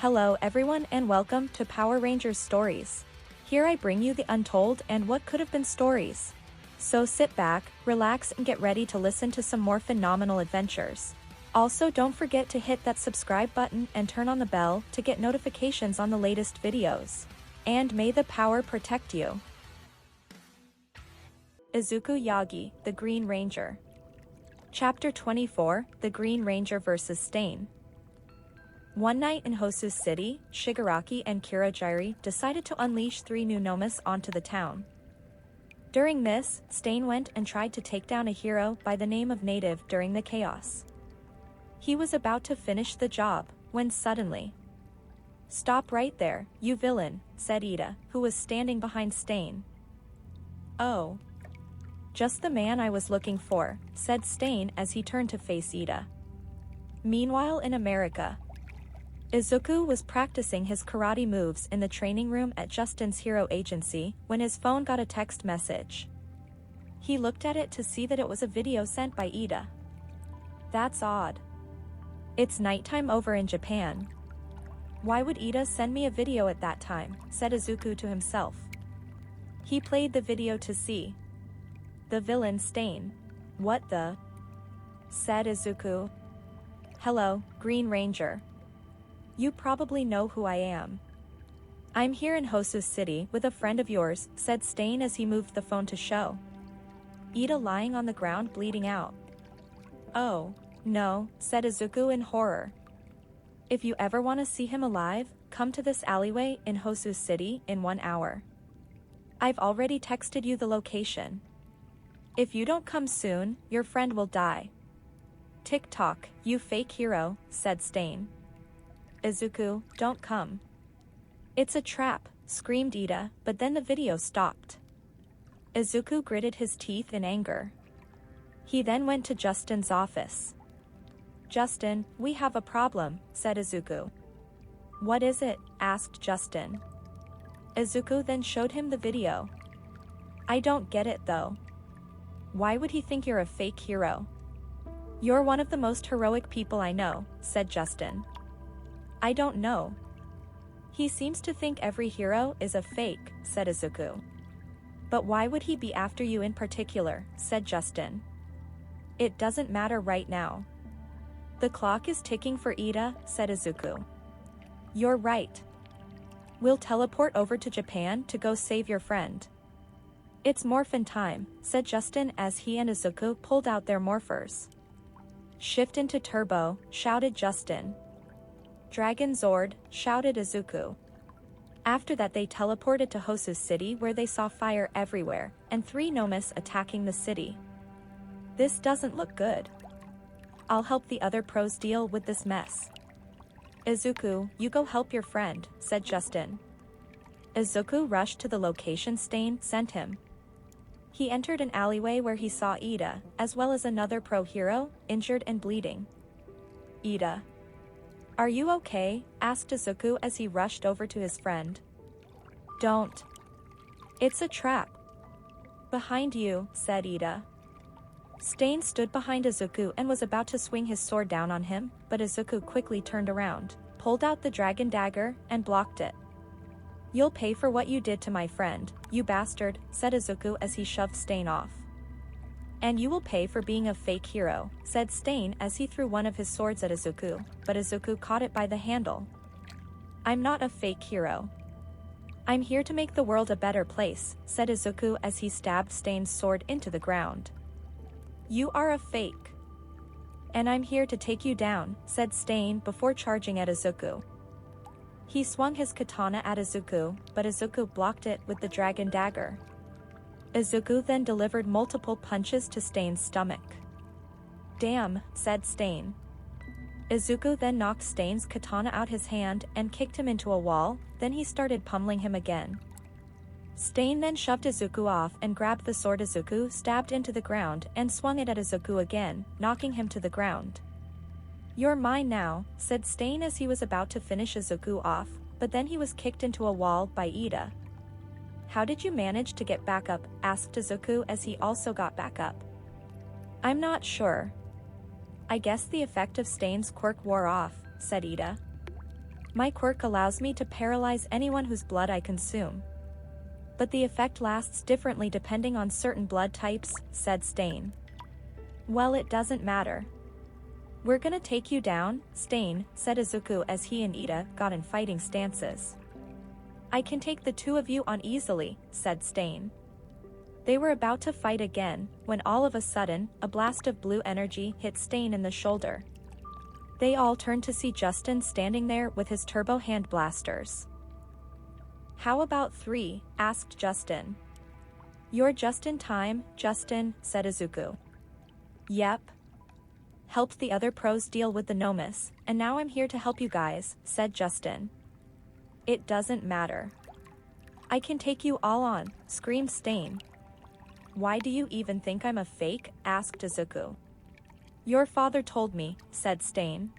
Hello everyone and welcome to Power Rangers Stories. Here I bring you the untold and what could have been stories. So sit back, relax and get ready to listen to some more phenomenal adventures. Also don't forget to hit that subscribe button and turn on the bell to get notifications on the latest videos. And may the power protect you. Izuku Yagi, the Green Ranger. Chapter 24, The Green Ranger vs. Stain. One night in Hosu City, Shigaraki and Kirajiri decided to unleash 3 new Nomas onto the town. During this, Stain went and tried to take down a hero by the name of Native during the chaos. He was about to finish the job, when suddenly... "Stop right there, you villain," said Ida, who was standing behind Stain. "Oh. Just the man I was looking for," said Stain as he turned to face Ida. Meanwhile in America, Izuku was practicing his karate moves in the training room at Justin's hero agency when his phone got a text message. He looked at it to see that it was a video sent by Ida. "That's odd. It's nighttime over in Japan. Why would Ida send me a video at that time?" said Izuku to himself. He played the video to see the villain Stain. "What the?" said Izuku. "Hello, Green Ranger. You probably know who I am. I'm here in Hosu City with a friend of yours," said Stain as he moved the phone to show Ida lying on the ground bleeding out. "Oh, no," said Izuku in horror. "If you ever want to see him alive, come to this alleyway in Hosu City in 1 hour. I've already texted you the location. If you don't come soon, your friend will die." "Tick-tock, you fake hero," said Stain. "Izuku, don't come. It's a trap," screamed Ida, but then the video stopped. Izuku gritted his teeth in anger. He then went to Justin's office. "Justin, we have a problem," said Izuku. "What is it?" asked Justin. Izuku then showed him the video. "I don't get it though. Why would he think you're a fake hero?" "You're one of the most heroic people I know," said Justin. "I don't know. He seems to think every hero is a fake," said Izuku. "But why would he be after you in particular?" said Justin. "It doesn't matter right now. The clock is ticking for Ida," said Izuku. "You're right. We'll teleport over to Japan to go save your friend." "It's morphin time," said Justin as he and Izuku pulled out their morphers. "Shift into turbo," shouted Justin. "Dragon Zord," shouted Izuku. After that they teleported to Hosu City where they saw fire everywhere, and 3 Nomas attacking the city. "This doesn't look good. I'll help the other pros deal with this mess." "Izuku, you go help your friend," said Justin. Izuku rushed to the location Stain sent him. He entered an alleyway where he saw Ida, as well as another pro hero, injured and bleeding. "Ida. Are you okay?" asked Izuku as he rushed over to his friend. "Don't. It's a trap. Behind you," said Ida. Stain stood behind Izuku and was about to swing his sword down on him, but Izuku quickly turned around, pulled out the dragon dagger, and blocked it. "You'll pay for what you did to my friend, you bastard," said Izuku as he shoved Stain off. "And you will pay for being a fake hero," said Stain as he threw one of his swords at Izuku, but Izuku caught it by the handle. "I'm not a fake hero. I'm here to make the world a better place," said Izuku as he stabbed Stain's sword into the ground. "You are a fake. And I'm here to take you down," said Stain before charging at Izuku. He swung his katana at Izuku, but Izuku blocked it with the dragon dagger. Izuku then delivered multiple punches to Stain's stomach. "Damn," said Stain. Izuku then knocked Stain's katana out his hand and kicked him into a wall, then he started pummeling him again. Stain then shoved Izuku off and grabbed the sword Izuku stabbed into the ground and swung it at Izuku again, knocking him to the ground. "You're mine now," said Stain as he was about to finish Izuku off, but then he was kicked into a wall by Ida. "How did you manage to get back up?" asked Izuku as he also got back up. "I'm not sure. I guess the effect of Stain's quirk wore off," said Ida. My quirk allows me to paralyze anyone whose blood I consume. But the effect lasts differently depending on certain blood types, said Stain. Well, it doesn't matter. We're gonna take you down, Stain, said Izuku as he and Ida got in fighting stances. I can take the two of you on easily, said Stain. They were about to fight again, when all of a sudden, a blast of blue energy hit Stain in the shoulder. They all turned to see Justin standing there with his turbo hand blasters. How about 3? Asked Justin. You're just in time, Justin, said Izuku. Yep. Helped the other pros deal with the Nomus, and now I'm here to help you guys, said Justin. It doesn't matter. I can take you all on, screamed Stain. Why do you even think I'm a fake? Asked Izuku. Your father told me, said Stain.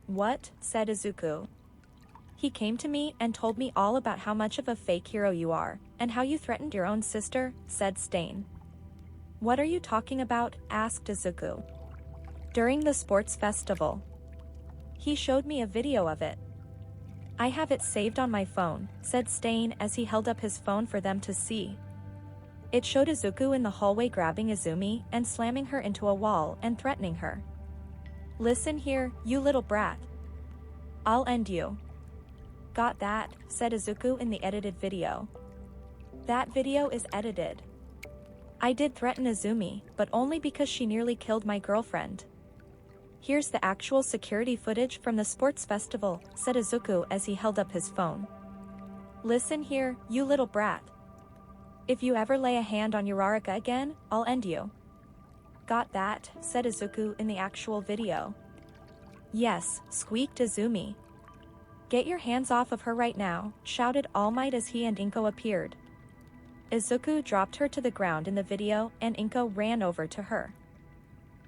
What? Said Izuku. He came to me and told me all about how much of a fake hero you are, and how you threatened your own sister, said Stain. What are you talking about? Asked Izuku. During the sports festival. He showed me a video of it. I have it saved on my phone, said Stain as he held up his phone for them to see. It showed Izuku in the hallway grabbing Izumi and slamming her into a wall and threatening her. Listen here, you little brat. I'll end you. Got that, said Izuku in the edited video. That video is edited. I did threaten Izumi, but only because she nearly killed my girlfriend. Here's the actual security footage from the sports festival, said Izuku as he held up his phone. Listen here, you little brat. If you ever lay a hand on Uraraka again, I'll end you. Got that, said Izuku in the actual video. Yes, squeaked Izumi. Get your hands off of her right now, shouted All Might as he and Inko appeared. Izuku dropped her to the ground in the video and Inko ran over to her.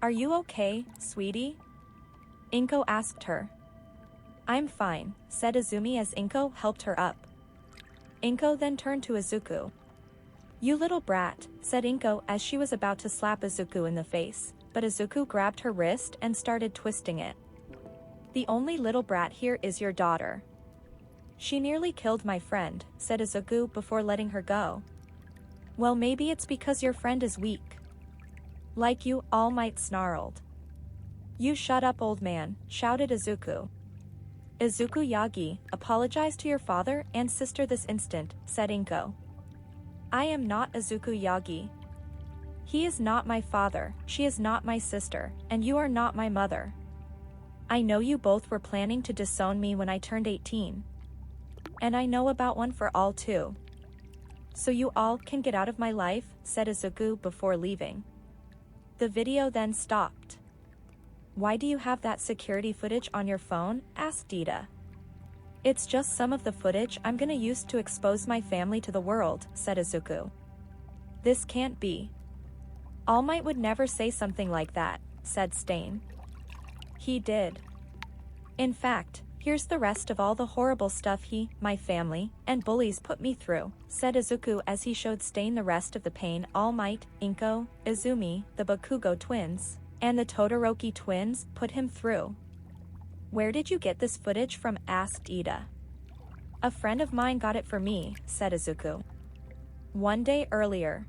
Are you okay, sweetie? Inko asked her. I'm fine, said Izumi as Inko helped her up. Inko then turned to Izuku. You little brat, said Inko as she was about to slap Izuku in the face, but Izuku grabbed her wrist and started twisting it. The only little brat here is your daughter. She nearly killed my friend, said Izuku before letting her go. Well, maybe it's because your friend is weak. Like you, All Might snarled. You shut up, old man, shouted Izuku. Izuku Yagi, apologize to your father and sister this instant, said Inko. I am not Izuku Yagi. He is not my father, she is not my sister, and you are not my mother. I know you both were planning to disown me when I turned 18. And I know about one for all too. So you all can get out of my life, said Izuku before leaving. The video then stopped. Why do you have that security footage on your phone? Asked Ida. It's just some of the footage I'm gonna use to expose my family to the world, said Izuku. This can't be. All Might would never say something like that, said Stain. He did. In fact, here's the rest of all the horrible stuff he, my family, and bullies put me through, said Izuku as he showed Stain the rest of the pain All Might, Inko, Izumi, the Bakugo twins, and the Todoroki twins put him through. Where did you get this footage from? Asked Ida. A friend of mine got it for me, said Izuku. One day earlier.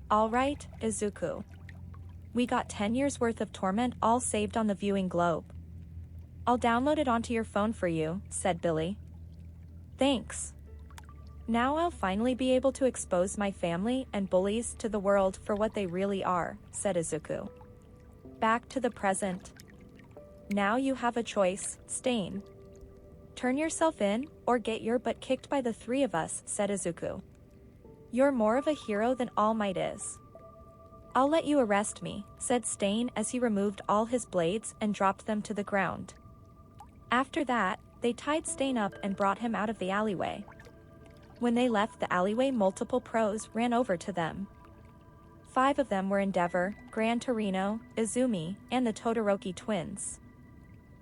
All right, Izuku. We got 10 years worth of torment all saved on the viewing globe. I'll download it onto your phone for you, said Billy. Thanks. Now I'll finally be able to expose my family and bullies to the world for what they really are, said Izuku. Back to the present. Now you have a choice, Stain. Turn yourself in, or get your butt kicked by the three of us, said Izuku. You're more of a hero than All Might is. I'll let you arrest me, said Stain as he removed all his blades and dropped them to the ground. After that, they tied Stain up and brought him out of the alleyway. When they left the alleyway, multiple pros ran over to them. 5 of them were Endeavor, Gran Torino, Izumi, and the Todoroki twins.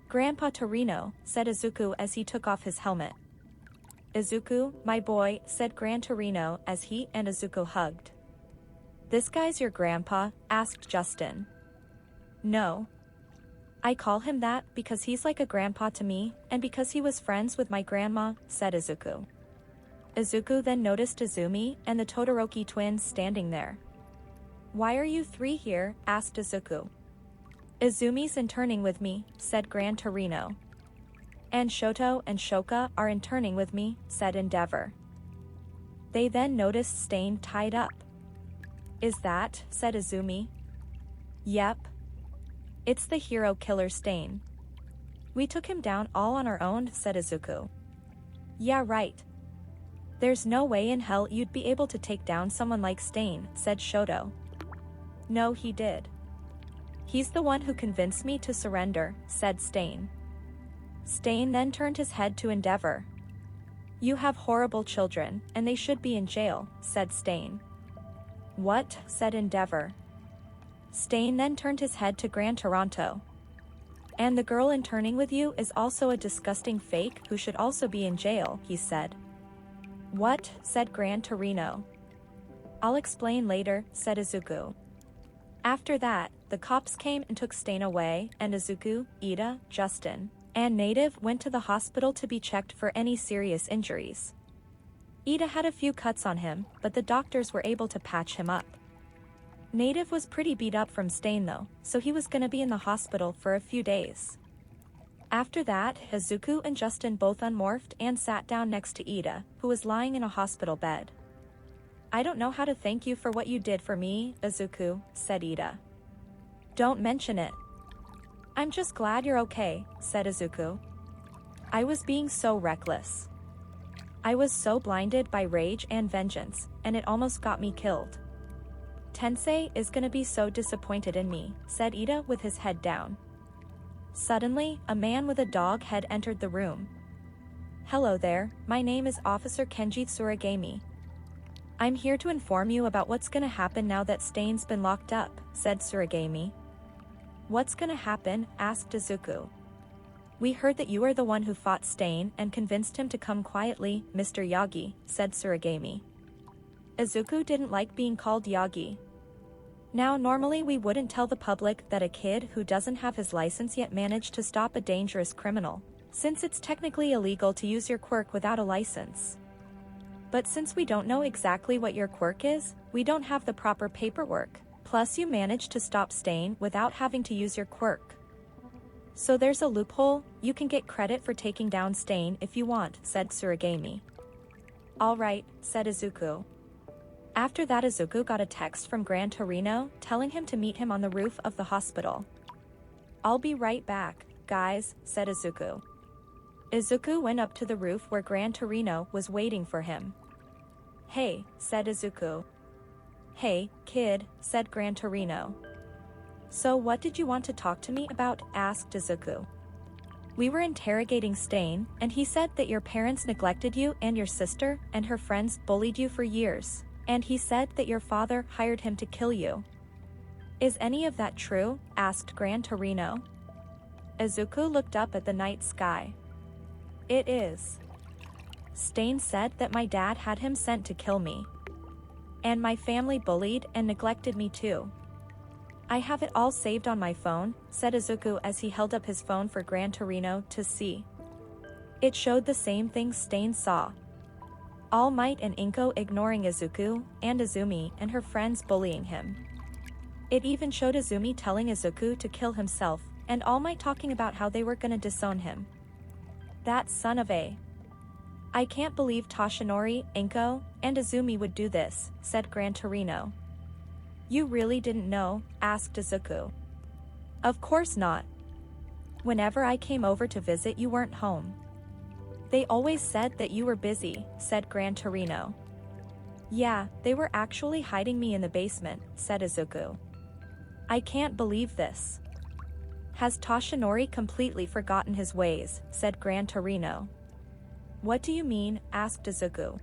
Grandpa Torino, said Izuku as he took off his helmet. Izuku, my boy, said Gran Torino as he and Izuku hugged. This guy's your grandpa? Asked Justin. No. I call him that because he's like a grandpa to me, and because he was friends with my grandma, said Izuku. Izuku then noticed Izumi and the Todoroki twins standing there. Why are you three here? Asked Izuku. Izumi's interning with me, said Gran Torino. And Shoto and Shoka are interning with me, said Endeavor. They then noticed Stain tied up. Is that? Said Izumi. Yep. It's the hero killer Stain. We took him down all on our own, said Izuku. Yeah, right. There's no way in hell you'd be able to take down someone like Stain, said Shoto. No, he did. He's the one who convinced me to surrender, said Stain. Stain then turned his head to Endeavor. You have horrible children, and they should be in jail, said Stain. What? Said Endeavor. Stain then turned his head to Gran Toronto. And the girl interning with you is also a disgusting fake who should also be in jail, he said. What? Said Gran Torino. I'll explain later, said Izuku. After that, the cops came and took Stain away, and Izuku, Ida, Justin, and Native went to the hospital to be checked for any serious injuries. Ida had a few cuts on him, but the doctors were able to patch him up. Native was pretty beat up from Stain though, so he was gonna be in the hospital for a few days. After that, Izuku and Justin both unmorphed and sat down next to Ida, who was lying in a hospital bed. I don't know how to thank you for what you did for me, Izuku, said Ida. Don't mention it. I'm just glad you're okay, said Izuku. I was being so reckless. I was so blinded by rage and vengeance, and it almost got me killed. Tensei is gonna be so disappointed in me, said Ida with his head down. Suddenly, a man with a dog head entered the room. Hello there, my name is Officer Kenji Tsuragami. I'm here to inform you about what's gonna happen now that Stain's been locked up, said Tsuragami. What's gonna happen? Asked Izuku. We heard that you are the one who fought Stain and convinced him to come quietly, Mr. Yagi, said Tsuragami. Izuku didn't like being called Yagi. Now normally we wouldn't tell the public that a kid who doesn't have his license yet managed to stop a dangerous criminal, since it's technically illegal to use your quirk without a license. But since we don't know exactly what your quirk is, we don't have the proper paperwork, plus you managed to stop Stain without having to use your quirk. So there's a loophole, you can get credit for taking down Stain if you want, said Tsuragami. Alright, said Izuku. After that Izuku got a text from Gran Torino telling him to meet him on the roof of the hospital. I'll be right back, guys, said Izuku. Izuku went up to the roof where Gran Torino was waiting for him. Hey, said Izuku. Hey, kid, said Gran Torino. So what did you want to talk to me about? Asked Izuku. We were interrogating Stain, and he said that your parents neglected you and your sister and her friends bullied you for years. And he said that your father hired him to kill you. Is any of that true? Asked Gran Torino. Izuku looked up at the night sky. It is. Stain said that my dad had him sent to kill me. And my family bullied and neglected me too. I have it all saved on my phone, said Izuku as he held up his phone for Gran Torino to see. It showed the same thing Stain saw. All Might and Inko ignoring Izuku, and Izumi and her friends bullying him. It even showed Izumi telling Izuku to kill himself, and All Might talking about how they were gonna disown him. That son of a... I can't believe Toshinori, Inko, and Izumi would do this, said Gran Torino. You really didn't know? Asked Izuku. Of course not. Whenever I came over to visit you weren't home. They always said that you were busy, said Gran Torino. Yeah, they were actually hiding me in the basement, said Izuku. I can't believe this. Has Toshinori completely forgotten his ways, said Gran Torino. What do you mean? Asked Izuku.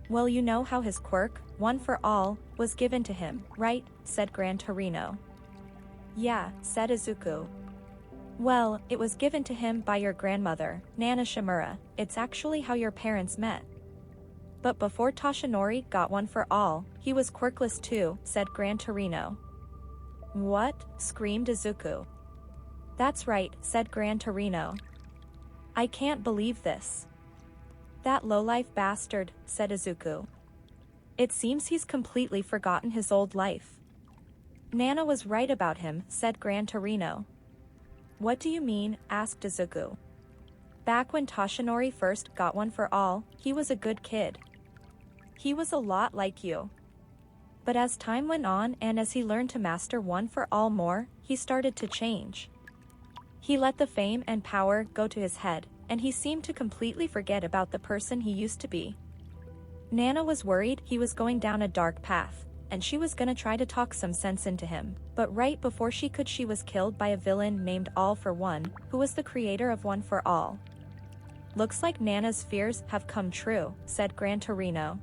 Well, you know how his quirk, One for All, was given to him, right? Said Gran Torino. Yeah, said Izuku. Well, it was given to him by your grandmother, Nana Shimura. It's actually how your parents met. But before Toshinori got One for All, he was quirkless too, said Gran Torino. What? Screamed Izuku. That's right, said Gran Torino. I can't believe this. That lowlife bastard, said Izuku. It seems he's completely forgotten his old life. Nana was right about him, said Gran Torino. What do you mean? Asked Izuku. Back when Toshinori first got one for all, he was a good kid. He was a lot like you. But as time went on and as he learned to master one for all more, he started to change. He let the fame and power go to his head, and he seemed to completely forget about the person he used to be. Nana was worried he was going down a dark path, and she was gonna try to talk some sense into him, but right before she could, she was killed by a villain named All for One, who was the creator of One for All. Looks like Nana's fears have come true, said Gran Torino.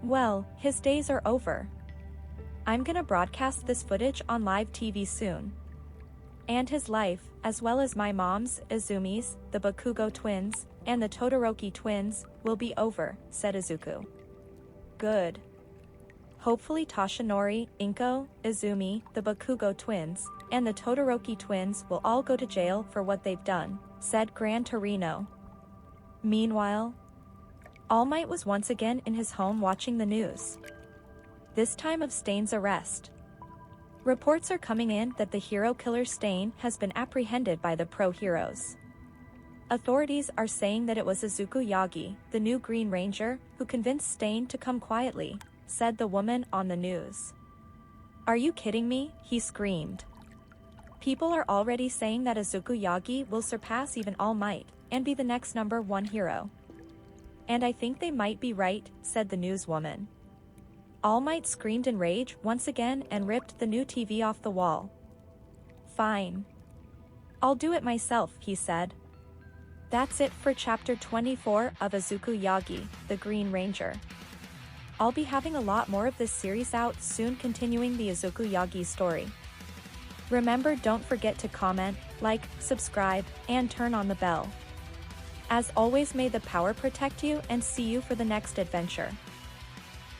Well, his days are over. I'm gonna broadcast this footage on live TV soon. And his life, as well as my mom's, Izumi's, the Bakugo twins, and the Todoroki twins, will be over, said Izuku. Good. Hopefully Toshinori, Inko, Izumi, the Bakugo twins, and the Todoroki twins will all go to jail for what they've done, said Gran Torino. Meanwhile, All Might was once again in his home watching the news. This time of Stain's arrest. Reports are coming in that the hero killer Stain has been apprehended by the pro-heroes. Authorities are saying that it was Izuku Yagi, the new Green Ranger, who convinced Stain to come quietly, said the woman on the news. Are you kidding me? He screamed. People are already saying that Izuku Yagi will surpass even All Might, and be the next #1 hero. And I think they might be right, said the newswoman. All Might screamed in rage once again and ripped the new TV off the wall. Fine. I'll do it myself, he said. That's it for chapter 24 of Izuku Yagi, the Green Ranger. I'll be having a lot more of this series out soon, continuing the Izuku Yagi story. Remember, don't forget to comment, like, subscribe, and turn on the bell. As always, may the power protect you, and see you for the next adventure.